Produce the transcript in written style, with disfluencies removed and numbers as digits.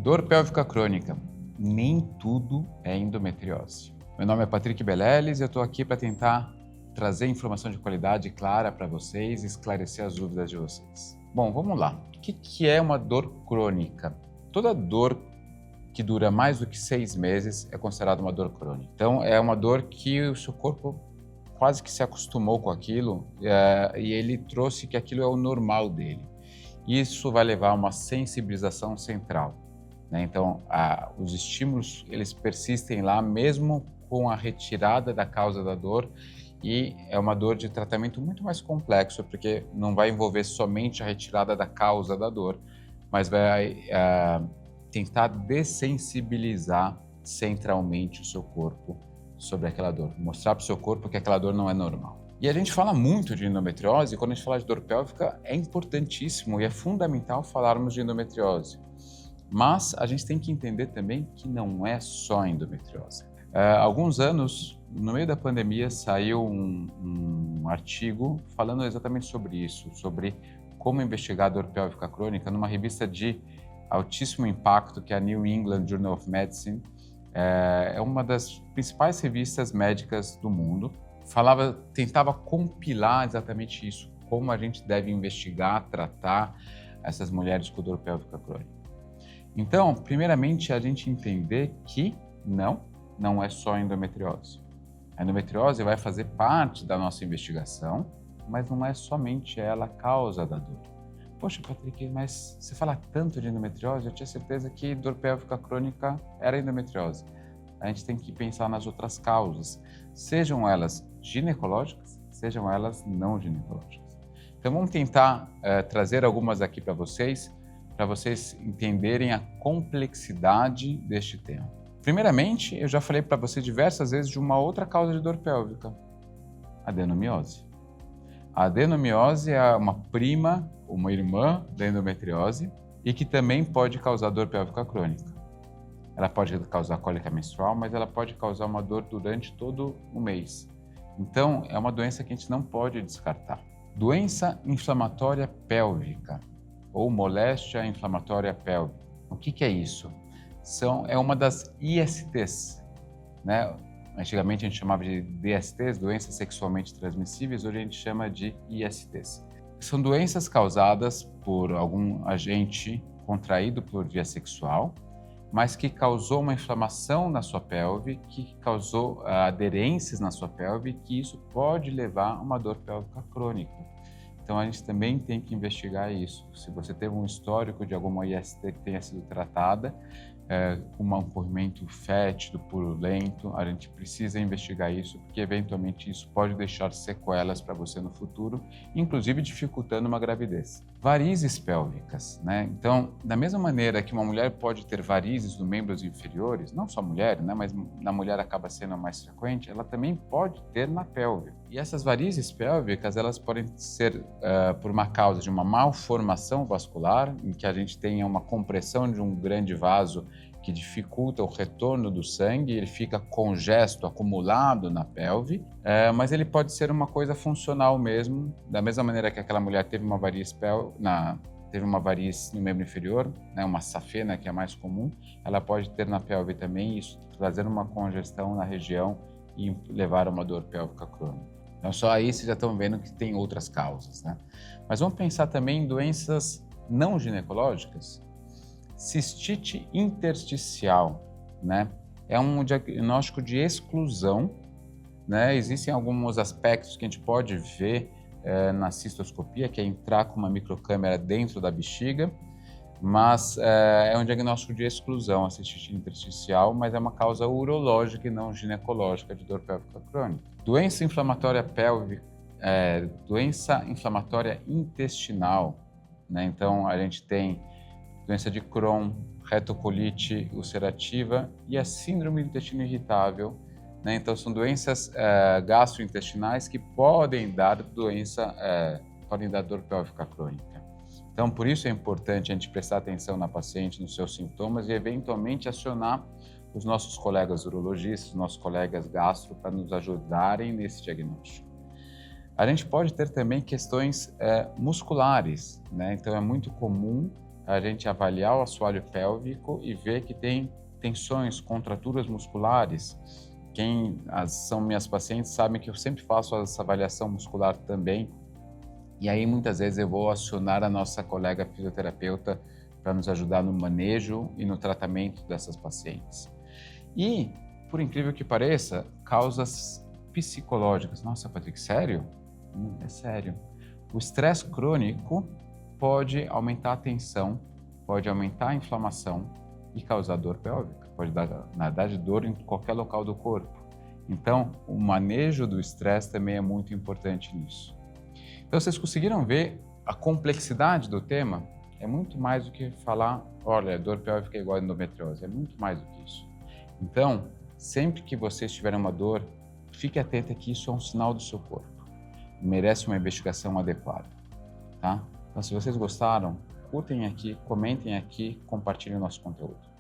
Dor pélvica crônica. Nem tudo é endometriose. Meu nome é Patrick Beleles e eu estou aqui para tentar trazer informação de qualidade clara para vocês e esclarecer as dúvidas de vocês. Bom, vamos lá. O que é uma dor crônica? Toda dor que dura mais do que 6 meses é considerada uma dor crônica. Então, é uma dor que o seu corpo quase que se acostumou com aquilo e ele trouxe que aquilo é o normal dele. Isso vai levar a uma sensibilização central. Então, os estímulos eles persistem lá mesmo com a retirada da causa da dor e é uma dor de tratamento muito mais complexo porque não vai envolver somente a retirada da causa da dor, mas vai tentar dessensibilizar centralmente o seu corpo sobre aquela dor, mostrar para o seu corpo que aquela dor não é normal. E a gente fala muito de endometriose e quando a gente fala de dor pélvica é importantíssimo e é fundamental falarmos de endometriose. Mas a gente tem que entender também que não é só endometriose. Há alguns anos, no meio da pandemia, saiu um artigo falando exatamente sobre isso, sobre como investigar a dor pélvica crônica numa revista de altíssimo impacto, que é a New England Journal of Medicine. É uma das principais revistas médicas do mundo. Tentava compilar exatamente isso, como a gente deve investigar, tratar essas mulheres com dor pélvica crônica. Então, primeiramente, a gente entender que não é só endometriose. A endometriose vai fazer parte da nossa investigação, mas não é somente ela a causa da dor. Poxa, Patrick, mas você fala tanto de endometriose, eu tinha certeza que dor pélvica crônica era endometriose. A gente tem que pensar nas outras causas, sejam elas ginecológicas, sejam elas não ginecológicas. Então, vamos tentar trazer algumas aqui para vocês entenderem a complexidade deste tema. Primeiramente, eu já falei para vocês diversas vezes de uma outra causa de dor pélvica, a adenomiose. A adenomiose é uma irmã da endometriose e que também pode causar dor pélvica crônica. Ela pode causar cólica menstrual, mas ela pode causar uma dor durante todo o mês. Então, é uma doença que a gente não pode descartar. Doença inflamatória pélvica ou moléstia inflamatória pélvica. O que é isso? É uma das ISTs, né? Antigamente a gente chamava de DSTs, doenças sexualmente transmissíveis, hoje a gente chama de ISTs. São doenças causadas por algum agente contraído por via sexual, mas que causou uma inflamação na sua pelve, que causou aderências na sua pelve, que isso pode levar a uma dor pélvica crônica. Então, a gente também tem que investigar isso. Se você teve um histórico de alguma IST que tenha sido tratada, com um corrimento fétido, purulento, a gente precisa investigar isso, porque eventualmente isso pode deixar sequelas para você no futuro, inclusive dificultando uma gravidez. Varizes pélvicas, né? Então, da mesma maneira que uma mulher pode ter varizes nos membros inferiores, não só mulher, né? Mas na mulher acaba sendo mais frequente, ela também pode ter na pelve. E essas varizes pélvicas, elas podem ser por uma causa de uma malformação vascular, em que a gente tenha uma compressão de um grande vaso que dificulta o retorno do sangue, ele fica congesto, acumulado na pelve, mas ele pode ser uma coisa funcional mesmo, da mesma maneira que aquela mulher teve uma variz no membro inferior, né, uma safena que é mais comum, ela pode ter na pelve também, isso trazer uma congestão na região e levar a uma dor pélvica crônica. Então só aí vocês já estão vendo que tem outras causas, né? Mas vamos pensar também em doenças não ginecológicas. Cistite intersticial, né? É um diagnóstico de exclusão, né? Existem alguns aspectos que a gente pode ver na cistoscopia, que é entrar com uma microcâmera dentro da bexiga, mas é um diagnóstico de exclusão, a cistite intersticial, mas é uma causa urológica e não ginecológica de dor pélvica crônica. Doença inflamatória pélvica, doença inflamatória intestinal, né? Então a gente tem doença de Crohn, retocolite ulcerativa e a síndrome do intestino irritável, né? Então são doenças gastrointestinais que podem dar dor pélvica crônica. Então por isso é importante a gente prestar atenção na paciente, nos seus sintomas e eventualmente acionar os nossos colegas urologistas, os nossos colegas gastro para nos ajudarem nesse diagnóstico. A gente pode ter também questões musculares, né? Então é muito comum a gente avaliar o assoalho pélvico e ver que tem tensões, contraturas musculares. São minhas pacientes sabem que eu sempre faço essa avaliação muscular também. E aí, muitas vezes, eu vou acionar a nossa colega fisioterapeuta para nos ajudar no manejo e no tratamento dessas pacientes. E, por incrível que pareça, causas psicológicas. Nossa, Patrick, sério? É sério. O estresse crônico pode aumentar a tensão, pode aumentar a inflamação e causar dor pélvica. Pode dar, na verdade, dor em qualquer local do corpo. Então, o manejo do estresse também é muito importante nisso. Então, vocês conseguiram ver a complexidade do tema? É muito mais do que falar, olha, dor pélvica é igual a endometriose. É muito mais do que isso. Então, sempre que vocês tiverem uma dor, fique atento que isso é um sinal do seu corpo. Merece uma investigação adequada, tá? Então, se vocês gostaram, curtem aqui, comentem aqui, compartilhem o nosso conteúdo.